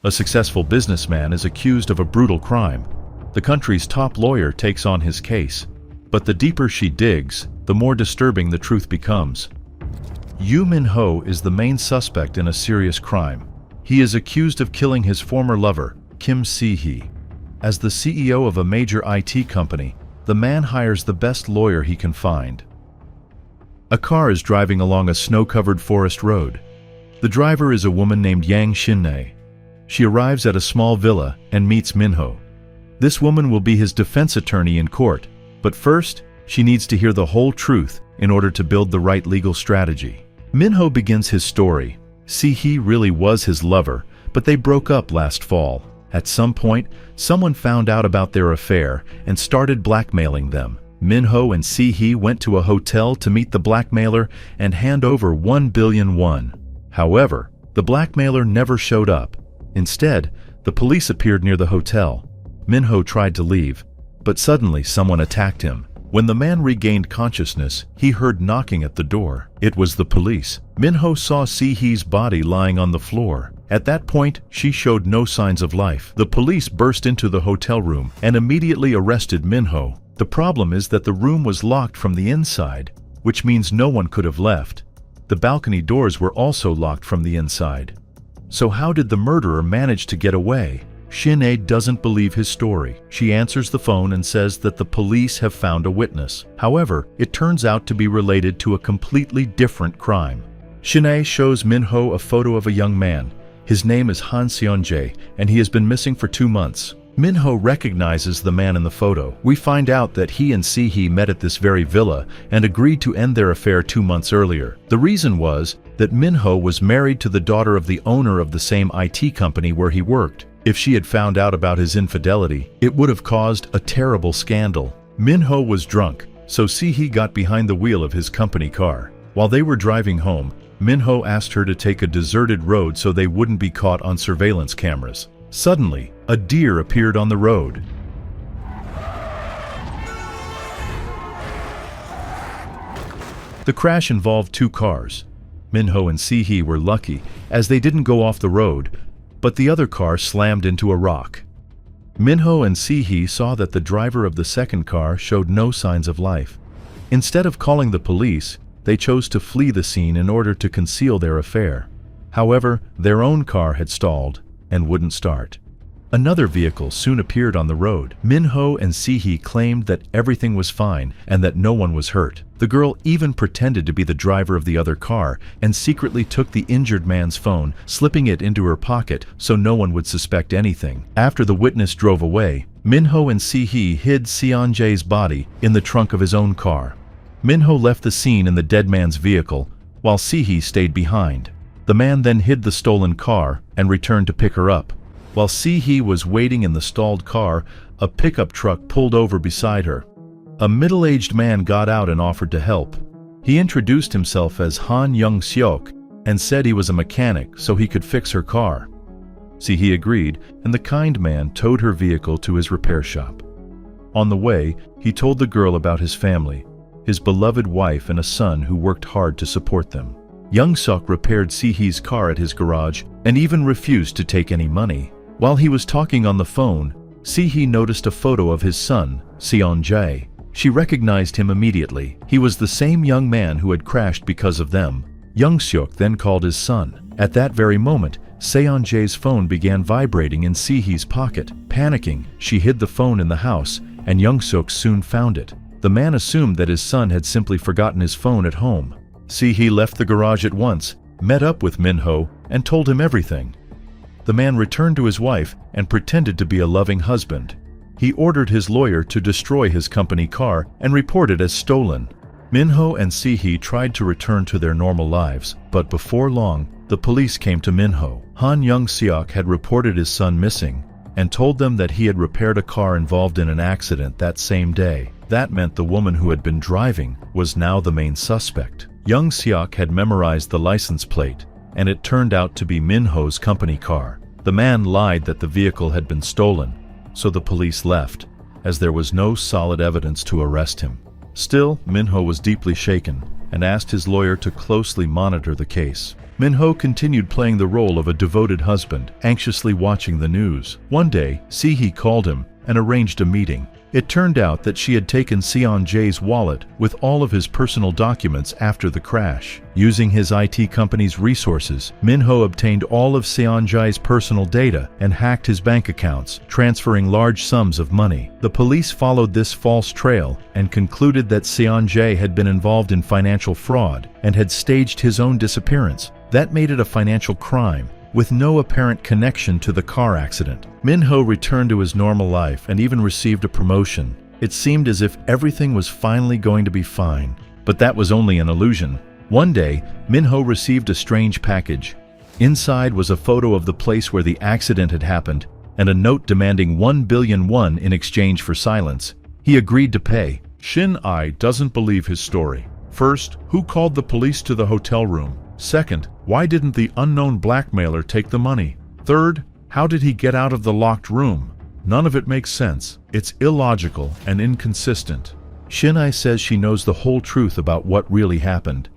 A successful businessman is accused of a brutal crime. The country's top lawyer takes on his case. But the deeper she digs, the more disturbing the truth becomes. Yoo Min-ho is the main suspect in a serious crime. He is accused of killing his former lover, Kim Si-hee. As the CEO of a major IT company, the man hires the best lawyer he can find. A car is driving along a snow-covered forest road. The driver is a woman named Yang Shin-nae. She arrives at a small villa and meets Min-ho. This woman will be his defense attorney in court, but first, she needs to hear the whole truth in order to build the right legal strategy. Min-ho begins his story. Si-hee really was his lover, but they broke up last fall. At some point, someone found out about their affair and started blackmailing them. Min-ho and Si-hee went to a hotel to meet the blackmailer and hand over 1 billion won. However, the blackmailer never showed up. Instead, the police appeared near the hotel. Min-ho tried to leave, but suddenly someone attacked him. When the man regained consciousness, he heard knocking at the door. It was the police. Min-ho saw Si-hee's body lying on the floor. At that point, she showed no signs of life. The police burst into the hotel room and immediately arrested Min-ho. The problem is that the room was locked from the inside, which means no one could have left. The balcony doors were also locked from the inside. So how did the murderer manage to get away? Shin-nae doesn't believe his story. She answers the phone and says that the police have found a witness. However, it turns out to be related to a completely different crime. Shin-nae shows Min-ho a photo of a young man. His name is Han Seon-jae, and he has been missing for 2 months. Min-ho recognizes the man in the photo. We find out that he and Si-hee met at this very villa and agreed to end their affair 2 months earlier. The reason was that Min-ho was married to the daughter of the owner of the same IT company where he worked. If she had found out about his infidelity, it would have caused a terrible scandal. Min-ho was drunk, so Si-hee got behind the wheel of his company car. While they were driving home, Min-ho asked her to take a deserted road so they wouldn't be caught on surveillance cameras. Suddenly, a deer appeared on the road. The crash involved 2 cars. Min-ho and Si-hee were lucky, as they didn't go off the road, but the other car slammed into a rock. Min-ho and Si-hee saw that the driver of the second car showed no signs of life. Instead of calling the police, they chose to flee the scene in order to conceal their affair. However, their own car had stalled and wouldn't start. Another vehicle soon appeared on the road. Min-ho and Si-hee claimed that everything was fine and that no one was hurt. The girl even pretended to be the driver of the other car and secretly took the injured man's phone, slipping it into her pocket so no one would suspect anything. After the witness drove away, Min-ho and Si-hee hid Seon-jae's body in the trunk of his own car. Min-ho left the scene in the dead man's vehicle, while Si-hee stayed behind. The man then hid the stolen car and returned to pick her up. While Si-hee was waiting in the stalled car, a pickup truck pulled over beside her. A middle-aged man got out and offered to help. He introduced himself as Han Young-seok and said he was a mechanic so he could fix her car. Si-hee agreed, and the kind man towed her vehicle to his repair shop. On the way, he told the girl about his family, his beloved wife and a son who worked hard to support them. Young-seok repaired Si-hee's car at his garage and even refused to take any money. While he was talking on the phone, Si-hee noticed a photo of his son, Seon-jae. She recognized him immediately. He was the same young man who had crashed because of them. Young-seok then called his son. At that very moment, Seon-jae's phone began vibrating in Si-hee's pocket. Panicking, she hid the phone in the house, and Young-seok soon found it. The man assumed that his son had simply forgotten his phone at home. Si-hee left the garage at once, met up with Min-ho, and told him everything. The man returned to his wife and pretended to be a loving husband. He ordered his lawyer to destroy his company car and report it as stolen. Min-ho and Si-hee tried to return to their normal lives, but before long, the police came to Min-ho. Han Young-seok had reported his son missing and told them that he had repaired a car involved in an accident that same day. That meant the woman who had been driving was now the main suspect. Young-seok had memorized the license plate, and it turned out to be Min-ho's company car. The man lied that the vehicle had been stolen, so the police left, as there was no solid evidence to arrest him. Still, Min-ho was deeply shaken and asked his lawyer to closely monitor the case. Min-ho continued playing the role of a devoted husband, anxiously watching the news. One day, Si-hee called him and arranged a meeting. It turned out that she had taken Seon-jae's wallet with all of his personal documents after the crash. Using his IT company's resources, Min-ho obtained all of Seon-jae's personal data and hacked his bank accounts, transferring large sums of money. The police followed this false trail and concluded that Seon-jae had been involved in financial fraud and had staged his own disappearance. That made it a financial crime, with no apparent connection to the car accident. Min-ho returned to his normal life and even received a promotion. It seemed as if everything was finally going to be fine. But that was only an illusion. One day, Min-ho received a strange package. Inside was a photo of the place where the accident had happened and a note demanding 1 billion won in exchange for silence. He agreed to pay. Shin-ai doesn't believe his story. First, who called the police to the hotel room? Second, why didn't the unknown blackmailer take the money? Third, how did he get out of the locked room? None of it makes sense. It's illogical and inconsistent. Shin-ai says she knows the whole truth about what really happened.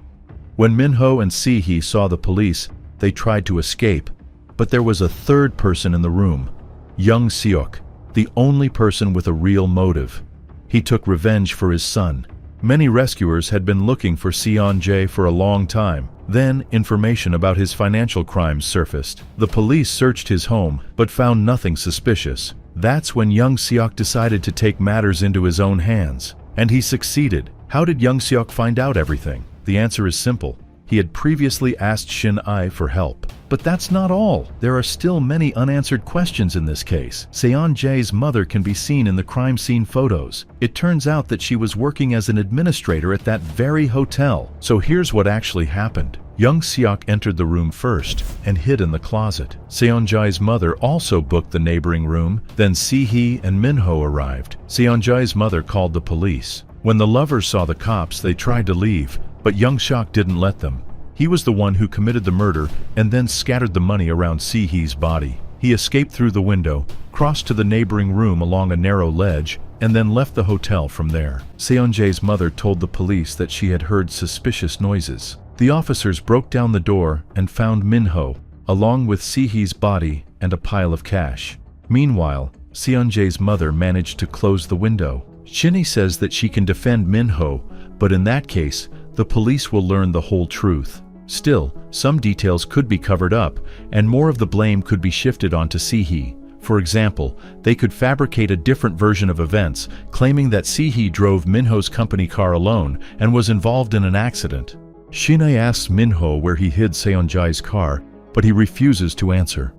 When Min-ho and Si-hee saw the police, they tried to escape, but there was a third person in the room, Young Seok, the only person with a real motive. He took revenge for his son. Many rescuers had been looking for Seon-jae for a long time. Then, information about his financial crimes surfaced. The police searched his home, but found nothing suspicious. That's when Young Seok decided to take matters into his own hands. And he succeeded. How did Young Seok find out everything? The answer is simple. He had previously asked Shin-ai for help. But that's not all. There are still many unanswered questions in this case. Seon-jae's mother can be seen in the crime scene photos. It turns out that she was working as an administrator at that very hotel. So here's what actually happened. Young Seok entered the room first and hid in the closet. Seon-jae's mother also booked the neighboring room. Then Si-hee and Min-ho arrived. Seon-jae's mother called the police. When the lovers saw the cops, they tried to leave, but Young Seok didn't let them. He was the one who committed the murder and then scattered the money around Si-hee's body. He escaped through the window, crossed to the neighboring room along a narrow ledge, and then left the hotel from there. Seon-jae's mother told the police that she had heard suspicious noises. The officers broke down the door and found Min-ho, along with Si-hee's body and a pile of cash. Meanwhile, Seon-jae's mother managed to close the window. Shin-hee says that she can defend Min-ho, but in that case, the police will learn the whole truth. Still, some details could be covered up, and more of the blame could be shifted onto Si-hee. For example, they could fabricate a different version of events, claiming that Si-hee drove Min-ho's company car alone and was involved in an accident. Shin-hee asks Min-ho where he hid Seon-jae's car, but he refuses to answer.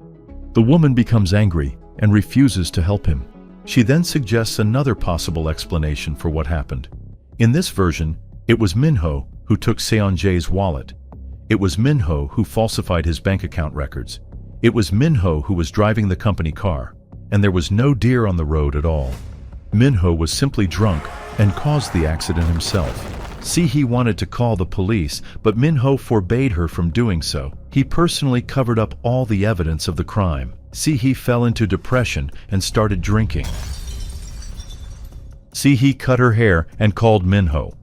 The woman becomes angry and refuses to help him. She then suggests another possible explanation for what happened. In this version, it was Min-ho who took Seon-jae's wallet. It was Min-ho who falsified his bank account records. It was Min-ho who was driving the company car, and there was no deer on the road at all. Min-ho was simply drunk and caused the accident himself. Si-hee wanted to call the police, but Min-ho forbade her from doing so. He personally covered up all the evidence of the crime. Si-hee fell into depression and started drinking. Si-hee cut her hair and called Min-ho.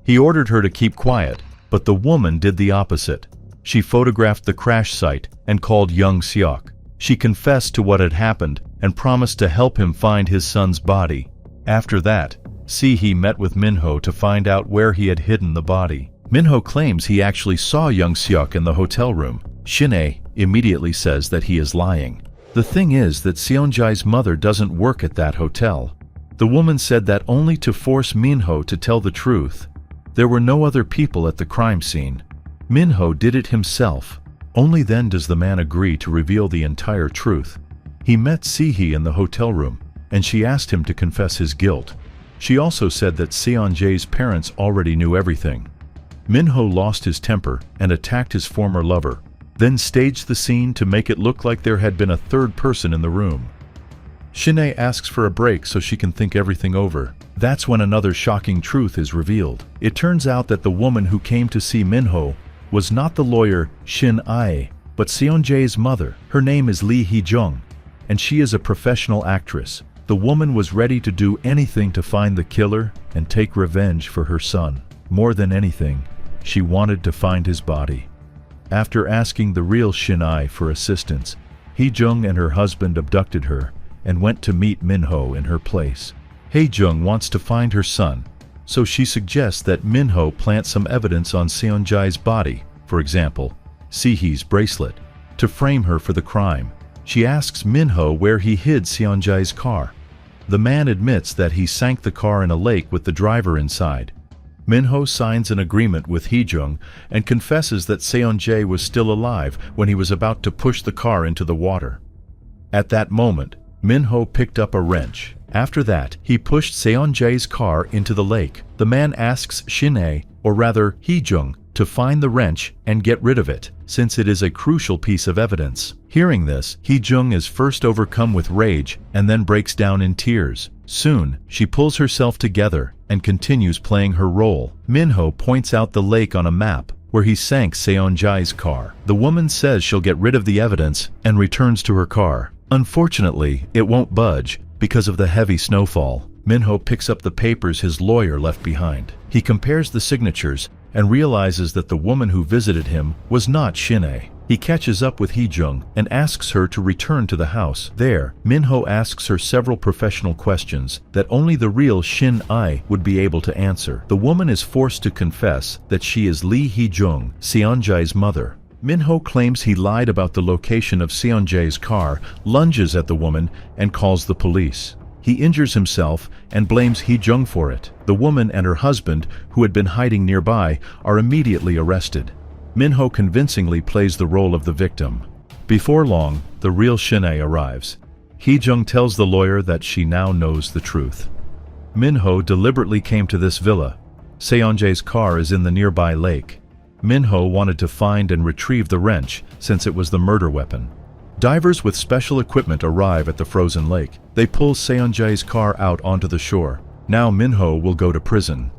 He ordered her to keep quiet, but the woman did the opposite. She photographed the crash site and called Young Seok. She confessed to what had happened and promised to help him find his son's body. After that, Si-hee met with Min-ho to find out where he had hidden the body. Min-ho claims he actually saw Young Seok in the hotel room. Shin-hee immediately says that he is lying. The thing is that Seon-jae's mother doesn't work at that hotel. The woman said that only to force Min-ho to tell the truth. There were no other people at the crime scene. Min-ho did it himself. Only then does the man agree to reveal the entire truth. He met Si-hee in the hotel room, and she asked him to confess his guilt. She also said that Seon-jae's parents already knew everything. Min-ho lost his temper and attacked his former lover, then staged the scene to make it look like there had been a third person in the room. Shin-hee asks for a break so she can think everything over. That's when another shocking truth is revealed. It turns out that the woman who came to see Min-ho was not the lawyer Shin-ai, but Seon-jae's mother. Her name is Lee Hee-jung, and she is a professional actress. The woman was ready to do anything to find the killer and take revenge for her son. More than anything, she wanted to find his body. After asking the real Shin-ai for assistance, Hee-jung and her husband abducted her and went to meet Min-ho in her place. Hae-jung wants to find her son, so she suggests that Min-ho plant some evidence on Seon-jae's body, for example, Si-hee's bracelet, to frame her for the crime. She asks Min-ho where he hid Seon-jae's car. The man admits that he sank the car in a lake with the driver inside. Min-ho signs an agreement with Hee-jung and confesses that Seon-jae was still alive when he was about to push the car into the water. At that moment, Min-ho picked up a wrench. After that, he pushed Seon-jae's car into the lake. The man asks Shin-ae, or rather Hee-jung, to find the wrench and get rid of it, since it is a crucial piece of evidence. Hearing this, Hee-jung is first overcome with rage and then breaks down in tears. Soon, she pulls herself together and continues playing her role. Min-ho points out the lake on a map where he sank Seon-jae's car. The woman says she'll get rid of the evidence and returns to her car. Unfortunately, it won't budge because of the heavy snowfall. Min-ho picks up the papers his lawyer left behind. He compares the signatures and realizes that the woman who visited him was not Shin-ae. He catches up with Hee-jung and asks her to return to the house. There, Min-ho asks her several professional questions that only the real Shin-ae would be able to answer. The woman is forced to confess that she is Lee Hee-jung, Seon-jae's mother. Min-ho claims he lied about the location of Seon-jae's car, lunges at the woman, and calls the police. He injures himself and blames Hee-jung for it. The woman and her husband, who had been hiding nearby, are immediately arrested. Min-ho convincingly plays the role of the victim. Before long, the real Shin-ae arrives. Hee-jung tells the lawyer that she now knows the truth. Min-ho deliberately came to this villa. Seon-jae's car is in the nearby lake. Min-ho wanted to find and retrieve the wrench, since it was the murder weapon. Divers with special equipment arrive at the frozen lake. They pull Seon-jae's car out onto the shore. Now Min-ho will go to prison.